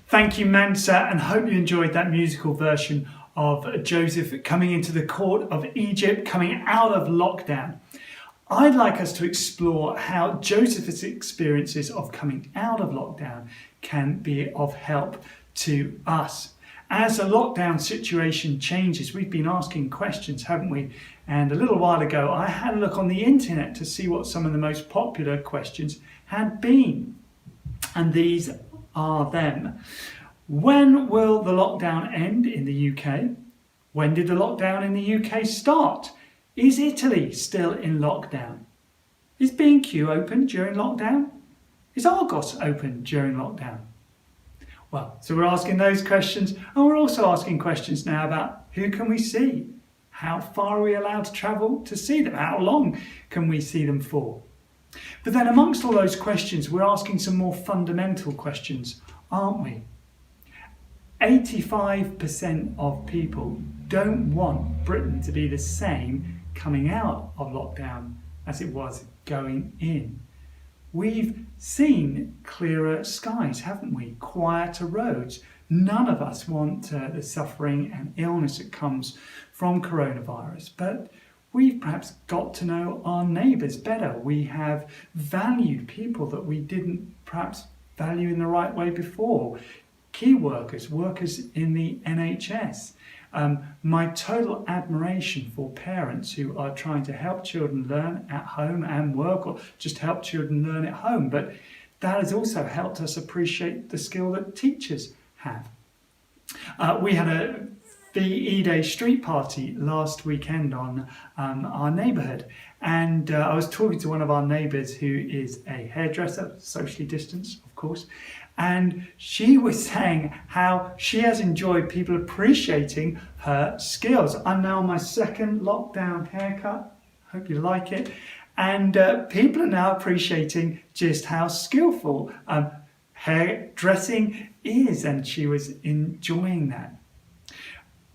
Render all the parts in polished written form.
Thank you, Mansa, and hope you enjoyed that musical version of Joseph coming into the court of Egypt, coming out of lockdown. I'd like us to explore how Joseph's experiences of coming out of lockdown can be of help to us. As the lockdown situation changes, we've been asking questions, haven't we? And a little while ago, I had a look on the internet to see what some of the most popular questions had been. And these are them. When will the lockdown end in the UK? When did the lockdown in the UK start? Is Italy still in lockdown? Is B&Q open during lockdown? Is Argos open during lockdown? Well, so we're asking those questions, and we're also asking questions now about who can we see? How far are we allowed to travel to see them? How long can we see them for? But then amongst all those questions, we're asking some more fundamental questions, aren't we? 85% of people don't want Britain to be the same coming out of lockdown as it was going in. We've seen clearer skies, haven't we? Quieter roads. None of us want the suffering and illness that comes from coronavirus, but we've perhaps got to know our neighbours better. We have valued people that we didn't perhaps value in the right way before. Key workers, workers in the NHS. My total admiration for parents who are trying to help children learn at home and work, or just help children learn at home. But that has also helped us appreciate the skill that teachers have. We had a VE Day street party last weekend on our neighbourhood, and I was talking to one of our neighbours who is a hairdresser, socially distanced of course, and she was saying how she has enjoyed people appreciating her skills. I'm now on my second lockdown haircut, hope you like it, and people are now appreciating just how skillful hairdressing is, and she was enjoying that.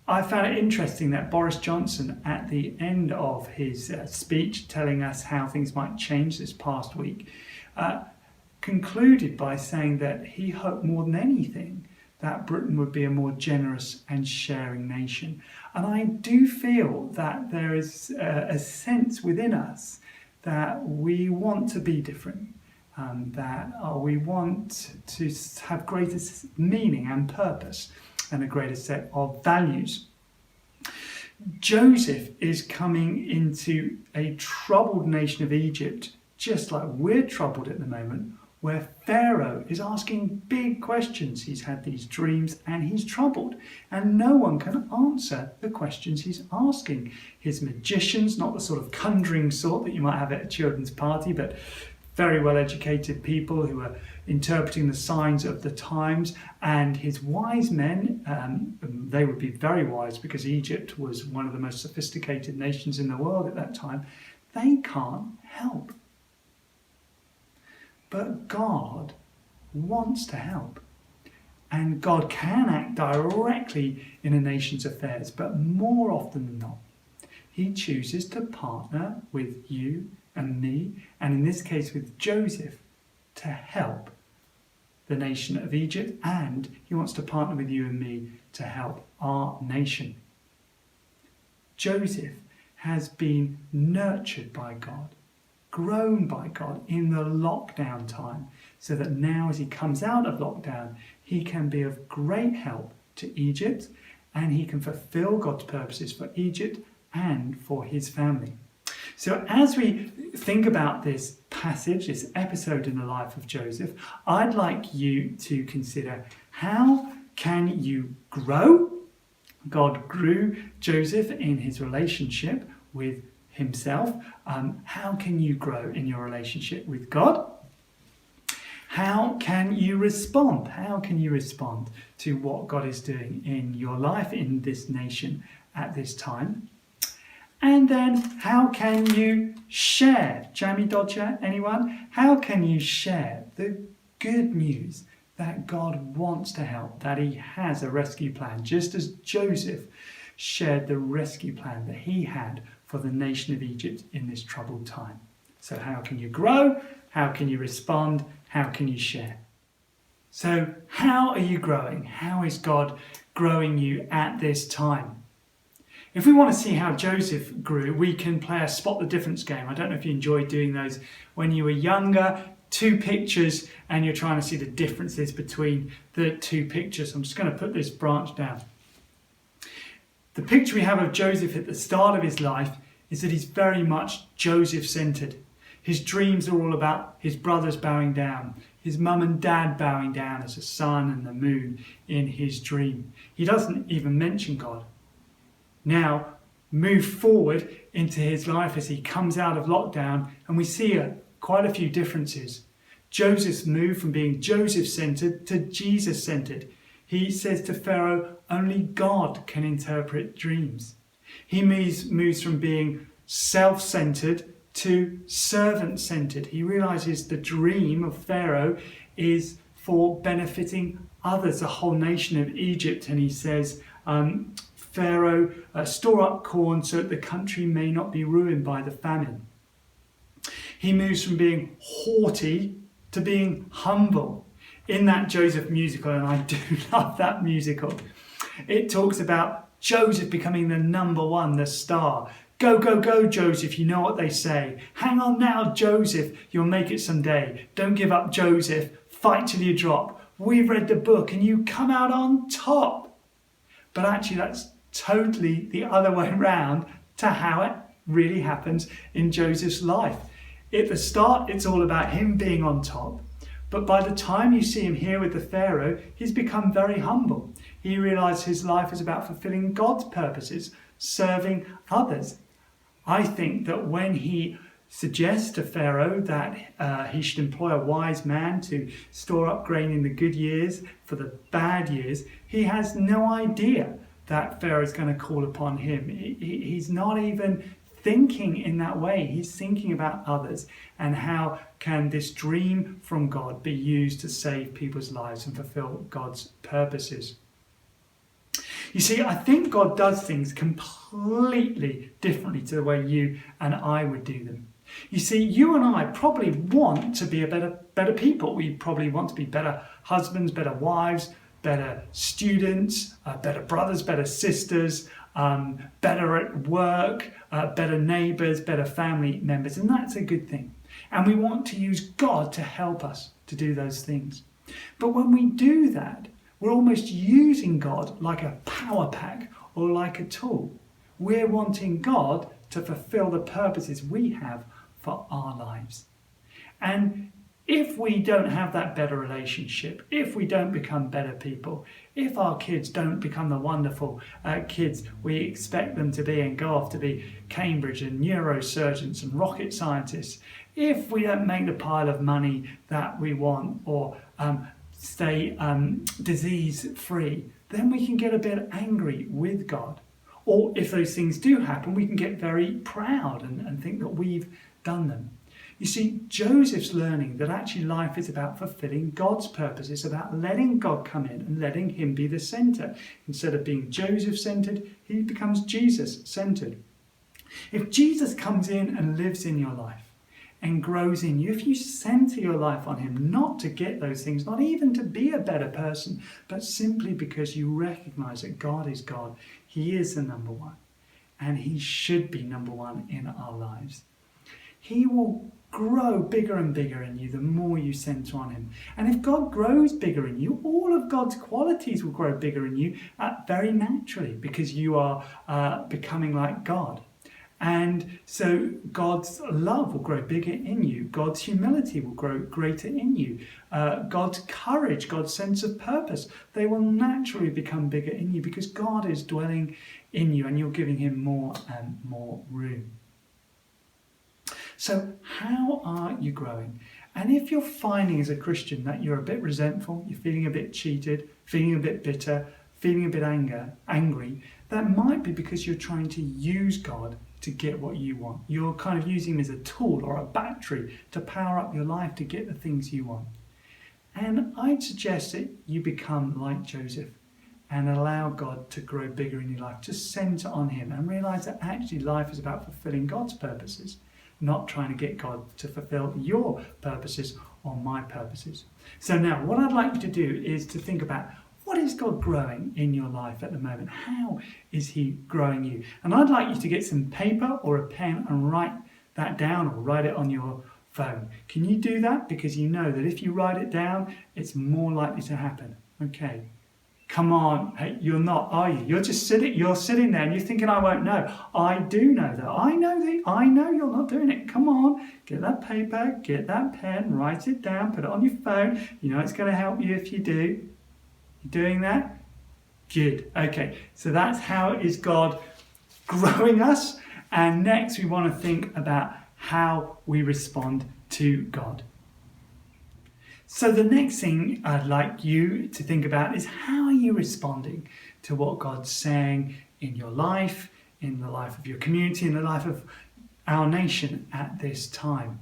I found it interesting that Boris Johnson, at the end of his speech telling us how things might change this past week, concluded by saying that he hoped more than anything that Britain would be a more generous and sharing nation. And I do feel that there is a sense within us that we want to be different, that we want to have greater meaning and purpose and a greater set of values. Joseph is coming into a troubled nation of Egypt, just like we're troubled at the moment, where Pharaoh is asking big questions. He's had these dreams and he's troubled, and no one can answer the questions he's asking. His magicians, not the sort of conjuring sort that you might have at a children's party, but very well educated people who are interpreting the signs of the times, and his wise men, they would be very wise because Egypt was one of the most sophisticated nations in the world at that time. They can't help. But God wants to help, and God can act directly in a nation's affairs, but more often than not, he chooses to partner with you and me, and in this case with Joseph, to help the nation of Egypt, and he wants to partner with you and me to help our nation. Joseph has been nurtured by God, grown by God in the lockdown time, so that now as he comes out of lockdown, he can be of great help to Egypt, and he can fulfill God's purposes for Egypt and for his family. So as we think about this passage, this episode in the life of Joseph, I'd like you to consider, how can you grow? God grew Joseph in his relationship with himself. How can you grow in your relationship with God? How can you respond? How can you respond to what God is doing in your life, in this nation at this time? And then how can you share? Jamie Dodger, anyone? How can you share the good news that God wants to help, that he has a rescue plan, just as Joseph shared the rescue plan that he had for the nation of Egypt in this troubled time? So how can you grow? How can you respond? How can you share? So how are you growing? How is God growing you at this time? If we want to see how Joseph grew, we can play a spot the difference game. I don't know if you enjoyed doing those when you were younger. 2 pictures and you're trying to see the differences between the 2 pictures. I'm just going to put this branch down. The picture we have of Joseph at the start of his life is that he's very much Joseph-centered. His dreams are all about his brothers bowing down, his mum and dad bowing down as the sun and the moon in his dream. He doesn't even mention God. Now, move forward into his life as he comes out of lockdown, and we see quite a few differences. Joseph's moved from being Joseph-centered to Jesus-centered. He says to Pharaoh, only God can interpret dreams. He moves from being self-centered to servant-centered. He realizes the dream of Pharaoh is for benefiting others, the whole nation of Egypt. And he says, Pharaoh, store up corn so that the country may not be ruined by the famine. He moves from being haughty to being humble. In that Joseph musical, and I do love that musical, it talks about Joseph becoming the number one, the star. Go, go, go, Joseph, you know what they say. Hang on now, Joseph, you'll make it someday. Don't give up, Joseph. Fight till you drop. We've read the book and you come out on top. But actually, that's totally the other way around to how it really happens in Joseph's life. At the start, it's all about him being on top. But by the time you see him here with the Pharaoh, he's become very humble. He realized his life is about fulfilling God's purposes, serving others. I think that when he suggests to Pharaoh that he should employ a wise man to store up grain in the good years for the bad years, he has no idea that Pharaoh is going to call upon him. He's not even thinking in that way. He's thinking about others and how can this dream from God be used to save people's lives and fulfill God's purposes. You see, I think God does things completely differently to the way you and I would do them. You see, you and I probably want to be a better people. We probably want to be better husbands, better wives, better students, better brothers, better sisters, better at work, better neighbours, better family members. And that's a good thing. And we want to use God to help us to do those things. But when we do that, we're almost using God like a power pack or like a tool. We're wanting God to fulfill the purposes we have for our lives. And if we don't have that better relationship, if we don't become better people, if our kids don't become the wonderful kids we expect them to be and go off to be Cambridge and neurosurgeons and rocket scientists, if we don't make the pile of money that we want or stay disease-free, then we can get a bit angry with God. Or if those things do happen, we can get very proud and think that we've done them. You see, Joseph's learning that actually life is about fulfilling God's purpose. It's about letting God come in and letting him be the centre. Instead of being Joseph-centred, he becomes Jesus-centred. If Jesus comes in and lives in your life and grows in you, if you centre your life on him, not to get those things, not even to be a better person, but simply because you recognise that God is God, he is the number one, and he should be number one in our lives. He will grow bigger and bigger in you the more you centre on him. And if God grows bigger in you, all of God's qualities will grow bigger in you very naturally, because you are becoming like God. And so God's love will grow bigger in you. God's humility will grow greater in you. God's courage, God's sense of purpose, they will naturally become bigger in you because God is dwelling in you and you're giving him more and more room. So how are you growing? And if you're finding as a Christian that you're a bit resentful, you're feeling a bit cheated, feeling a bit bitter, feeling a bit angry, that might be because you're trying to use God to get what you want. You're kind of using him as a tool or a battery to power up your life to get the things you want. And I'd suggest that you become like Joseph and allow God to grow bigger in your life. Just centre on him and realise that actually life is about fulfilling God's purposes, not trying to get God to fulfill your purposes on my purposes. So now what I'd like you to do is to think about, what is God growing in your life at the moment? How is he growing you? And I'd like you to get some paper or a pen and write that down, or write it on your phone. Can you do that? Because you know that if you write it down, it's more likely to happen. Okay. Come on. Hey, you're not, are you? You're sitting there and you're thinking, I won't know. I do know that. I know you're not doing it. Come on. Get that paper, get that pen, write it down, put it on your phone. You know it's going to help you if you do. You doing that? Good. Okay. So that's how is God growing us. And next we want to think about how we respond to God. So the next thing I'd like you to think about is, how are you responding to what God's saying in your life, in the life of your community, in the life of our nation at this time?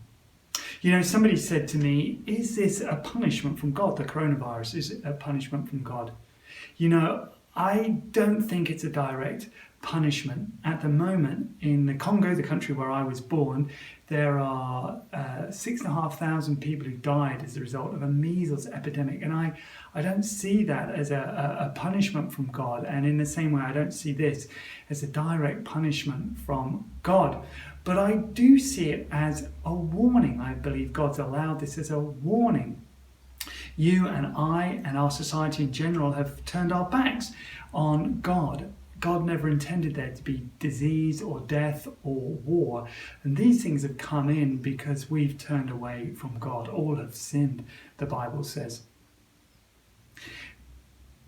You know, somebody said to me, is this a punishment from God, the coronavirus? Is it a punishment from God? You know, I don't think it's a direct punishment. At the moment, in the Congo, the country where I was born, there are 6,500 people who died as a result of a measles epidemic. And I don't see that as a punishment from God. And in the same way, I don't see this as a direct punishment from God. But I do see it as a warning. I believe God's allowed this as a warning. You and I and our society in general have turned our backs on God. God never intended there to be disease or death or war. And these things have come in because we've turned away from God. All have sinned, the Bible says.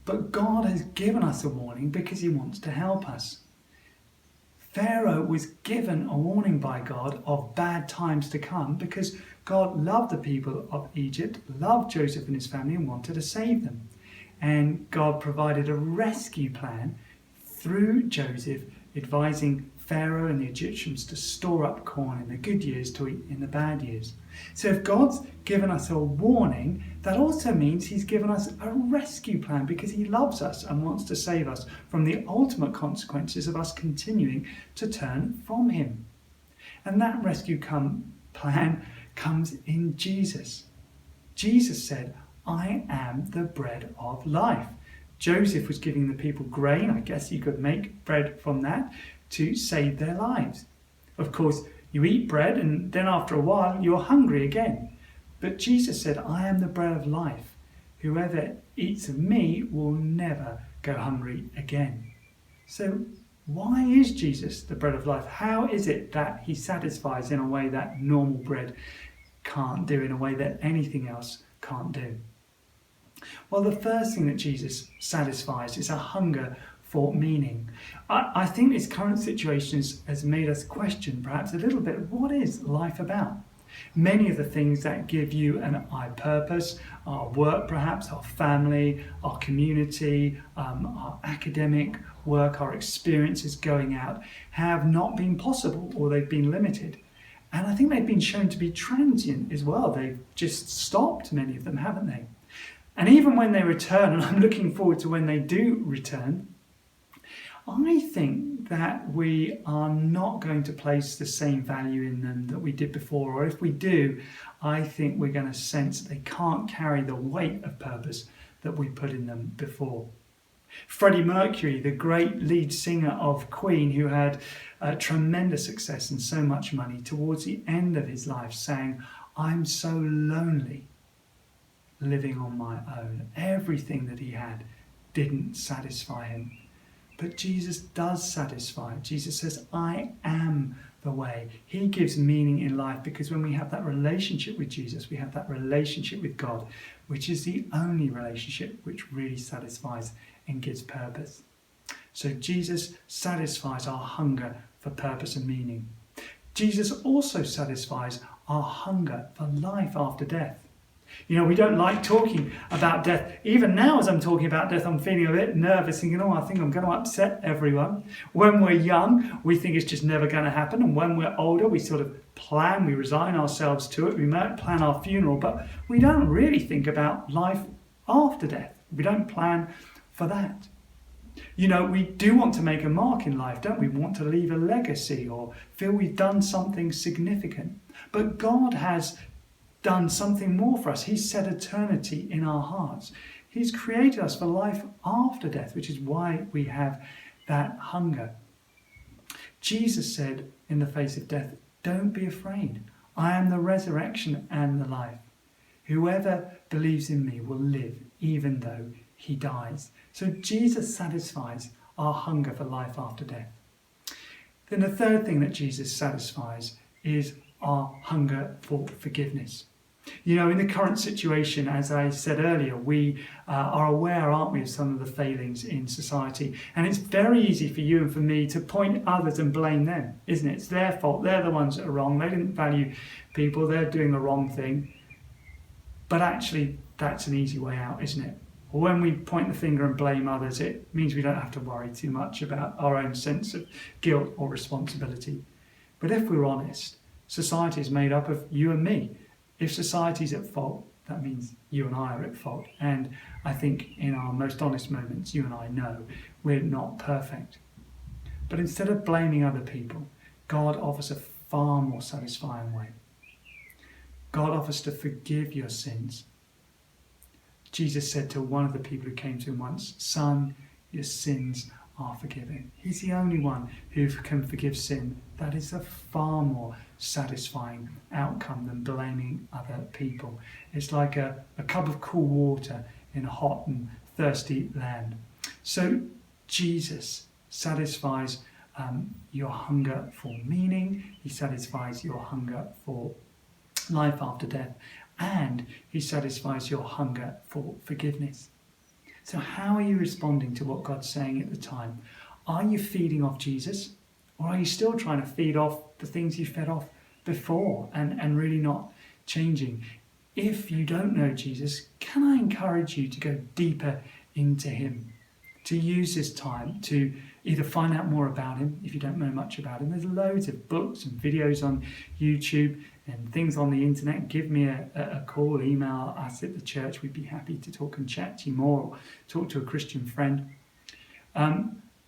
But God has given us a warning because he wants to help us. Pharaoh was given a warning by God of bad times to come because God loved the people of Egypt, loved Joseph and his family, and wanted to save them. And God provided a rescue plan through Joseph, advising Pharaoh and the Egyptians to store up corn in the good years to eat in the bad years. So if God's given us a warning, that also means he's given us a rescue plan because he loves us and wants to save us from the ultimate consequences of us continuing to turn from him. And that rescue plan comes in Jesus. Jesus said, I am the bread of life. Joseph was giving the people grain. I guess you could make bread from that to save their lives. Of course, you eat bread and then after a while you're hungry again. But Jesus said, I am the bread of life. Whoever eats of me will never go hungry again. So why is Jesus the bread of life? How is it that he satisfies in a way that normal bread can't do, in a way that anything else can't do? Well, the first thing that Jesus satisfies is a hunger for meaning. I think this current situation has made us question perhaps a little bit, what is life about? Many of the things that give you and I purpose, our work perhaps, our family, our community, our academic work, our experiences going out, have not been possible, or they've been limited. And I think they've been shown to be transient as well. They've just stopped, many of them, haven't they? And even when they return, and I'm looking forward to when they do return, I think that we are not going to place the same value in them that we did before. Or if we do, I think we're going to sense they can't carry the weight of purpose that we put in them before. Freddie Mercury, the great lead singer of Queen, who had tremendous success and so much money, towards the end of his life sang, I'm so lonely living on my own. Everything that he had didn't satisfy him. But Jesus does satisfy. Jesus says, I am the way. He gives meaning in life, because when we have that relationship with Jesus, we have that relationship with God, which is the only relationship which really satisfies and gives purpose. So Jesus satisfies our hunger for purpose and meaning. Jesus also satisfies our hunger for life after death. You know, we don't like talking about death. Even now, as I'm talking about death, I'm feeling a bit nervous, thinking, I think I'm going to upset everyone. When we're young, we think it's just never going to happen. And when we're older, we sort of plan, we resign ourselves to it. We might plan our funeral, but we don't really think about life after death. We don't plan for that. You know, we do want to make a mark in life, don't we? We want to leave a legacy or feel we've done something significant. But God has done something more for us. He's set eternity in our hearts. He's created us for life after death, which is why we have that hunger. Jesus said in the face of death, don't be afraid. I am the resurrection and the life. Whoever believes in me will live even though he dies. So Jesus satisfies our hunger for life after death. Then the third thing that Jesus satisfies is our hunger for forgiveness. You know, in the current situation, as I said earlier, we are aware, aren't we, of some of the failings in society. And it's very easy for you and for me to point others and blame them, isn't it? It's their fault. They're the ones that are wrong. They didn't value people. They're doing the wrong thing. But actually, that's an easy way out, isn't it? When we point the finger and blame others, it means we don't have to worry too much about our own sense of guilt or responsibility. But if we're honest, society is made up of you and me. If society's at fault, that means you and I are at fault. And I think in our most honest moments, you and I know we're not perfect. But instead of blaming other people, God offers a far more satisfying way. God offers to forgive your sins. Jesus said to one of the people who came to him once, "Son, your sins are forgiven." He's the only one who can forgive sin. That is a far more satisfying outcome than blaming other people. It's like a cup of cool water in a hot and thirsty land. So Jesus satisfies your hunger for meaning. He satisfies your hunger for life after death. And he satisfies your hunger for forgiveness. So how are you responding to what God's saying at the time? Are you feeding off Jesus? Or are you still trying to feed off the things you fed off before and really not changing? If you don't know Jesus, can I encourage you to go deeper into him? To use this time to either find out more about him if you don't know much about him. There's loads of books and videos on YouTube and things on the internet. Give me a call, email us at the church. We'd be happy to talk and chat to you more, or talk to a Christian friend.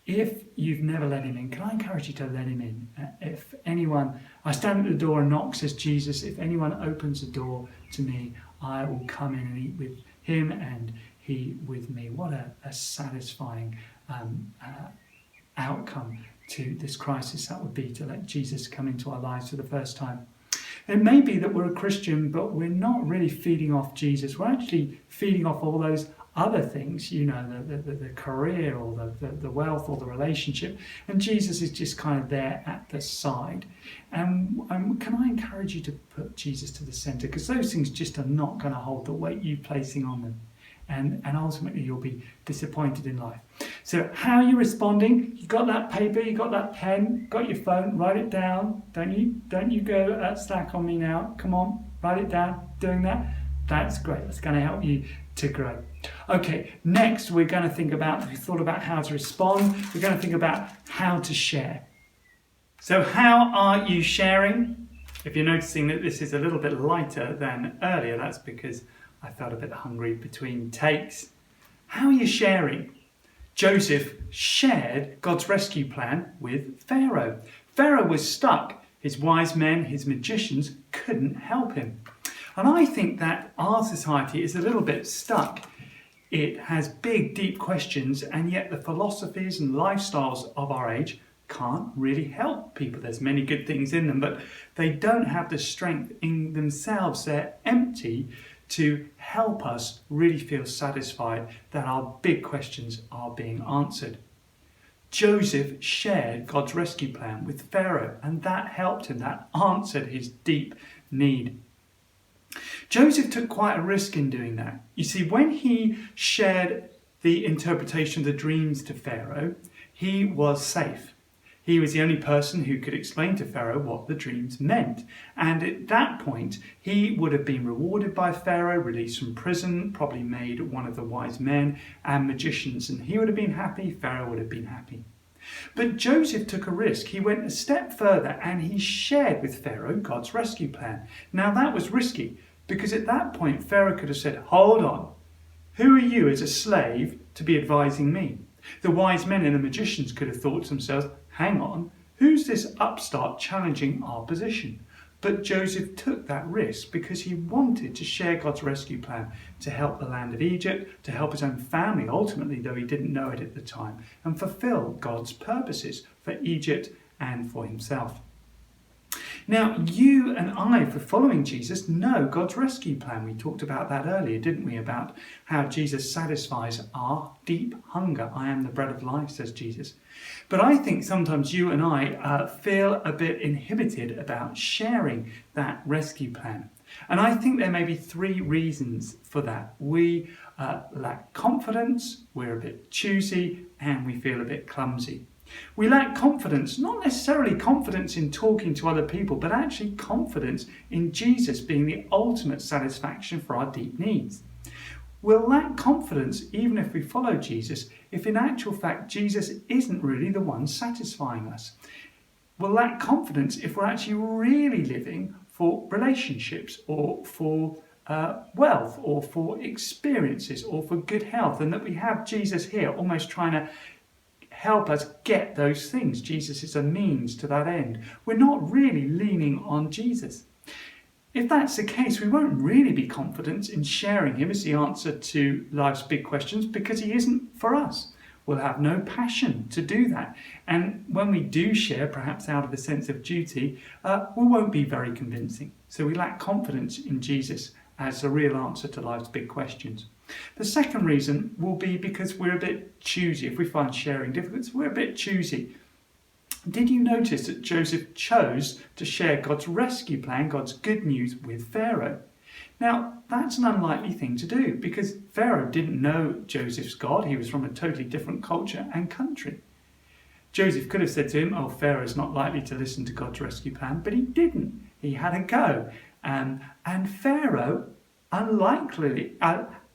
If you've never let him in, can I encourage you to let him in? If anyone, I stand at the door and knock, says Jesus, if anyone opens the door to me, I will come in and eat with him and he with me. What a satisfying outcome to this crisis that would be, to let Jesus come into our lives for the first time. It may be that we're a Christian, but we're not really feeding off Jesus. We're actually feeding off all those other things, you know, the career or the wealth or the relationship. And Jesus is just kind of there at the side. And can I encourage you to put Jesus to the centre? Because those things just are not going to hold the weight you're placing on them. And ultimately you'll be disappointed in life. So how are you responding? You got that paper, you got that pen, got your phone, write it down. Don't you go slack on me now. Come on, write it down. Doing that? That's great. That's going to help you to grow. Okay, next we thought about how to respond. We're going to think about how to share. So how are you sharing? If you're noticing that this is a little bit lighter than earlier, that's because I felt a bit hungry between takes. How are you sharing? Joseph shared God's rescue plan with Pharaoh. Pharaoh was stuck. His wise men, his magicians, couldn't help him. And I think that our society is a little bit stuck. It has big, deep questions, and yet the philosophies and lifestyles of our age can't really help people. There's many good things in them, but they don't have the strength in themselves. They're empty to help us really feel satisfied that our big questions are being answered. Joseph shared God's rescue plan with Pharaoh, and that helped him. That answered his deep need. Joseph took quite a risk in doing that. You see, when he shared the interpretation of the dreams to Pharaoh, he was safe. He was the only person who could explain to Pharaoh what the dreams meant. And at that point, he would have been rewarded by Pharaoh, released from prison, probably made one of the wise men and magicians. And he would have been happy, Pharaoh would have been happy. But Joseph took a risk. He went a step further and he shared with Pharaoh God's rescue plan. Now that was risky, because at that point Pharaoh could have said, "Hold on, who are you as a slave to be advising me?" The wise men and the magicians could have thought to themselves, "Hang on, who's this upstart challenging our position?" But Joseph took that risk because he wanted to share God's rescue plan to help the land of Egypt, to help his own family ultimately, though he didn't know it at the time, and fulfill God's purposes for Egypt and for himself. Now, you and I, for following Jesus, know God's rescue plan. We talked about that earlier, didn't we? About how Jesus satisfies our deep hunger. I am the bread of life, says Jesus. But I think sometimes you and I feel a bit inhibited about sharing that rescue plan. And I think there may be 3 reasons for that. We lack confidence, we're a bit choosy, and we feel a bit clumsy. We lack confidence, not necessarily confidence in talking to other people, but actually confidence in Jesus being the ultimate satisfaction for our deep needs. We'll lack confidence even if we follow Jesus, if in actual fact Jesus isn't really the one satisfying us. We'll lack confidence if we're actually really living for relationships or for wealth or for experiences or for good health, and that we have Jesus here almost trying to help us get those things. Jesus is a means to that end. We're not really leaning on Jesus. If that's the case, we won't really be confident in sharing him as the answer to life's big questions because he isn't for us. We'll have no passion to do that. And when we do share, perhaps out of a sense of duty, we won't be very convincing. So we lack confidence in Jesus as a real answer to life's big questions. The second reason will be because we're a bit choosy. If we find sharing difficult, we're a bit choosy. Did you notice that Joseph chose to share God's rescue plan, God's good news, with Pharaoh? Now, that's an unlikely thing to do because Pharaoh didn't know Joseph's God. He was from a totally different culture and country. Joseph could have said to him, oh, Pharaoh's not likely to listen to God's rescue plan, but he didn't. He had a go. And Pharaoh,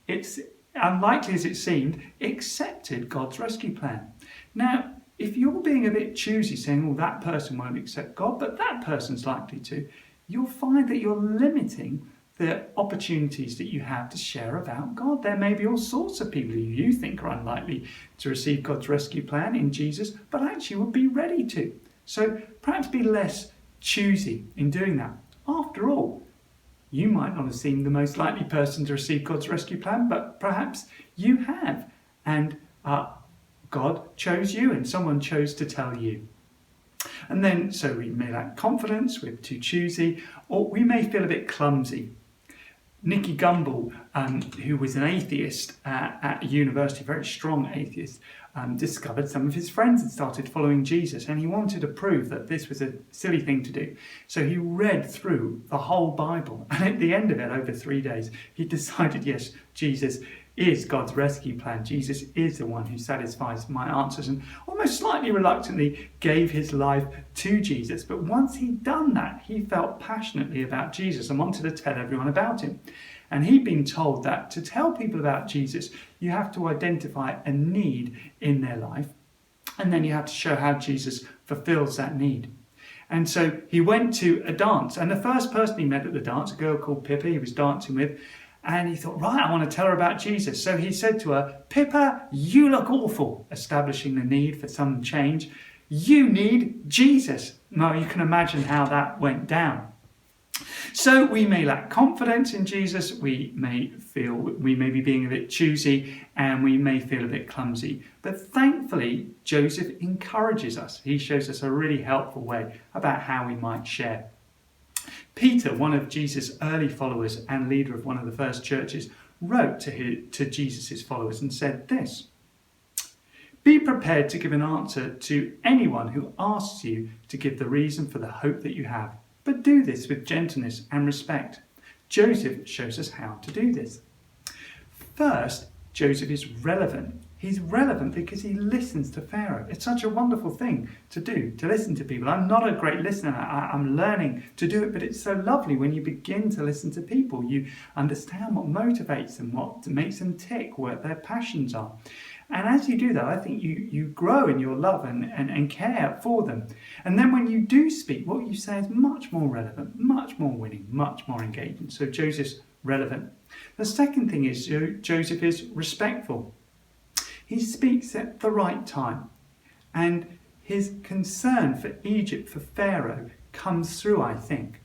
it's unlikely as it seemed, accepted God's rescue plan. Now, if you're being a bit choosy, saying, well, that person won't accept God, but that person's likely to, you'll find that you're limiting the opportunities that you have to share about God. There may be all sorts of people who you think are unlikely to receive God's rescue plan in Jesus, but actually would be ready to. So perhaps be less choosy in doing that. After all, you might not have seemed the most likely person to receive God's rescue plan, but perhaps you have. And God chose you and someone chose to tell you. And then, so we may lack confidence, we're too choosy, or we may feel a bit clumsy. Nicky Gumbel, who was an atheist at university, very strong atheist, discovered some of his friends had started following Jesus, and he wanted to prove that this was a silly thing to do. So he read through the whole Bible, and at the end of it, over 3 days, he decided, yes, Jesus is God's rescue plan. Jesus is the one who satisfies my answers, and almost slightly reluctantly gave his life to Jesus. But once he'd done that, he felt passionately about Jesus and wanted to tell everyone about him. And he'd been told that to tell people about Jesus, you have to identify a need in their life, and then you have to show how Jesus fulfills that need. And so he went to a dance, and the first person he met at the dance, a girl called Pippa, he was dancing with, and he thought, right, I want to tell her about Jesus. So he said to her, Pippa, you look awful, establishing the need for some change. You need Jesus. Now you can imagine how that went down. So we may lack confidence in Jesus, we may be being a bit choosy, and we may feel a bit clumsy. But thankfully, Joseph encourages us. He shows us a really helpful way about how we might share. Peter, one of Jesus' early followers and leader of one of the first churches, wrote to Jesus' followers and said this: be prepared to give an answer to anyone who asks you to give the reason for the hope that you have, but do this with gentleness and respect. Joseph shows us how to do this. First, Joseph is relevant. He's relevant because he listens to Pharaoh. It's such a wonderful thing to do, to listen to people. I'm not a great listener. I'm learning to do it, but it's so lovely when you begin to listen to people. You understand what motivates them, what makes them tick, what their passions are. And as you do that, I think you grow in your love and care for them. And then when you do speak, what you say is much more relevant, much more winning, much more engaging. So Joseph's relevant. The second thing is Joseph is respectful. He speaks at the right time, and his concern for Egypt, for Pharaoh, comes through, I think.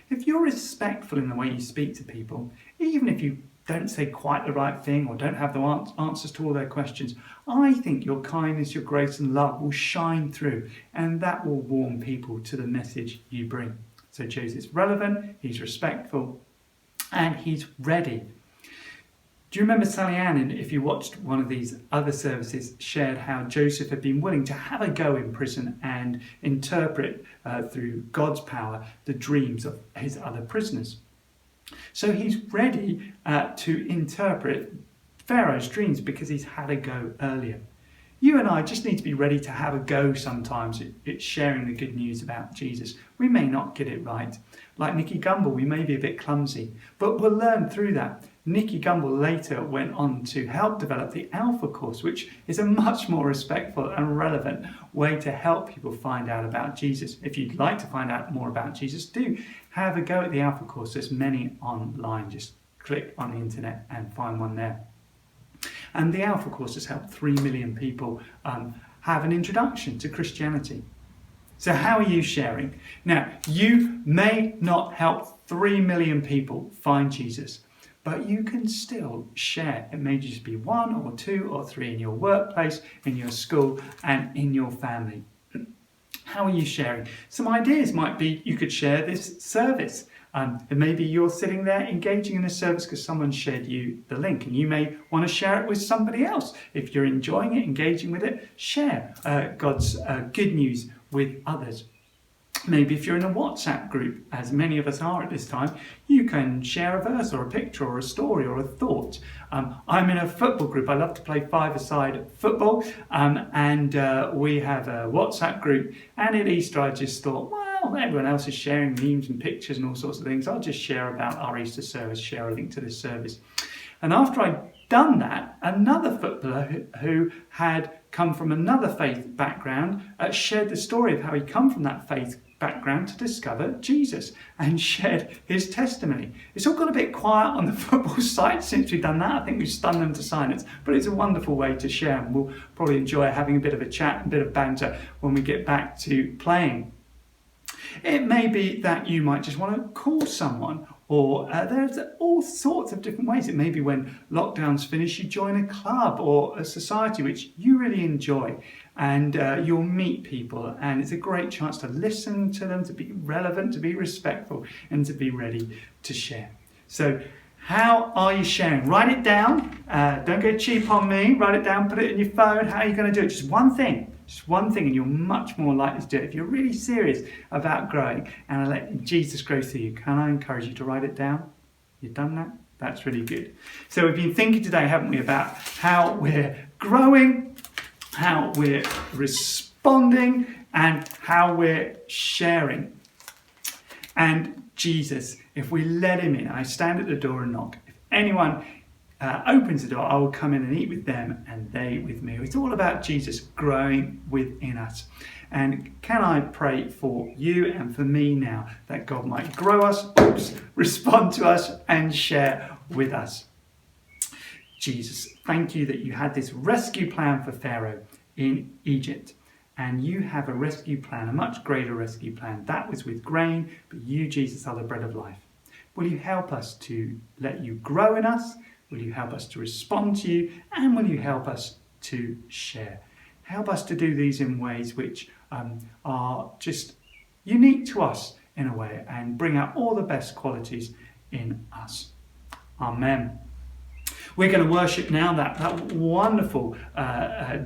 If you're respectful in the way you speak to people, even if you don't say quite the right thing or don't have the answers to all their questions, I think your kindness, your grace and love will shine through, and that will warm people to the message you bring. So Joseph's relevant, he's respectful, and he's ready. Do you remember Sally Ann, if you watched one of these other services, shared how Joseph had been willing to have a go in prison and interpret through God's power the dreams of his other prisoners. So he's ready to interpret Pharaoh's dreams because he's had a go earlier. You and I just need to be ready to have a go sometimes at sharing the good news about Jesus. We may not get it right. Like Nicky Gumbel, we may be a bit clumsy, but we'll learn through that. Nicky Gumbel later went on to help develop the Alpha course, which is a much more respectful and relevant way to help people find out about Jesus. If you'd like to find out more about Jesus, do have a go at the Alpha course. There's many online. Just click on the internet and find one there. And the Alpha course has helped 3 million people have an introduction to Christianity. So how are you sharing? Now, you may not help 3 million people find Jesus, but you can still share. It may just be 1 or 2 or 3 in your workplace, in your school, and in your family. How are you sharing? Some ideas might be you could share this service. And maybe you're sitting there engaging in a service because someone shared you the link, and you may want to share it with somebody else. If you're enjoying it, engaging with it, share God's good news with others. Maybe if you're in a WhatsApp group, as many of us are at this time, you can share a verse or a picture or a story or a thought. I'm in a football group. I love to play five-a-side football, and we have a WhatsApp group. And at Easter, I just thought, well, everyone else is sharing memes and pictures and all sorts of things. I'll just share about our Easter service, share a link to this service. And after I'd done that, another footballer who had come from another faith background shared the story of how he'd come from that faith background to discover Jesus and shared his testimony. It's all got a bit quiet on the football site since we've done that. I think we've stunned them to silence, but it's a wonderful way to share, and we'll probably enjoy having a bit of a chat, a bit of banter when we get back to playing. It may be that you might just want to call someone, or there's all sorts of different ways. It may be when lockdown's finished, you join a club or a society which you really enjoy, and you'll meet people, and it's a great chance to listen to them, to be relevant, to be respectful, and to be ready to share. So how are you sharing? Write it down. Don't go cheap on me. Write it down, put it in your phone. How are you going to do it? Just one thing, and you're much more likely to do it. If you're really serious about growing and let Jesus grow through you, can I encourage you to write it down? You've done that? That's really good. So we've been thinking today, haven't we, about how we're growing, how we're responding, and how we're sharing. And Jesus, if we let him in, I stand at the door and knock. If anyone opens the door, I will come in and eat with them and they with me. It's all about Jesus growing within us. And can I pray for you and for me now that God might grow us, respond to us and share with us. Jesus, thank you that you had this rescue plan for Pharaoh in Egypt. And you have a rescue plan, a much greater rescue plan. That was with grain, but you, Jesus, are the bread of life. Will you help us to let you grow in us? Will you help us to respond to you? And will you help us to share? Help us to do these in ways which are just unique to us in a way and bring out all the best qualities in us. Amen. We're going to worship now that wonderful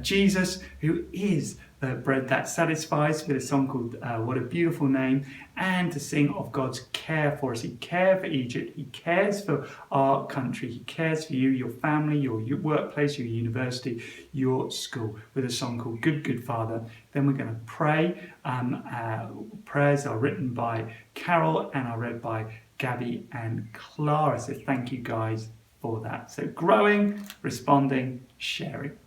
Jesus who is the bread that satisfies, with a song called What a Beautiful Name, and to sing of God's care for us. He cared for Egypt, he cares for our country, he cares for you, your family, your workplace, your university, your school, with a song called Good, Good Father. Then we're going to pray. Prayers are written by Carol and are read by Gabby and Clara. So thank you guys for that. So growing, responding, sharing.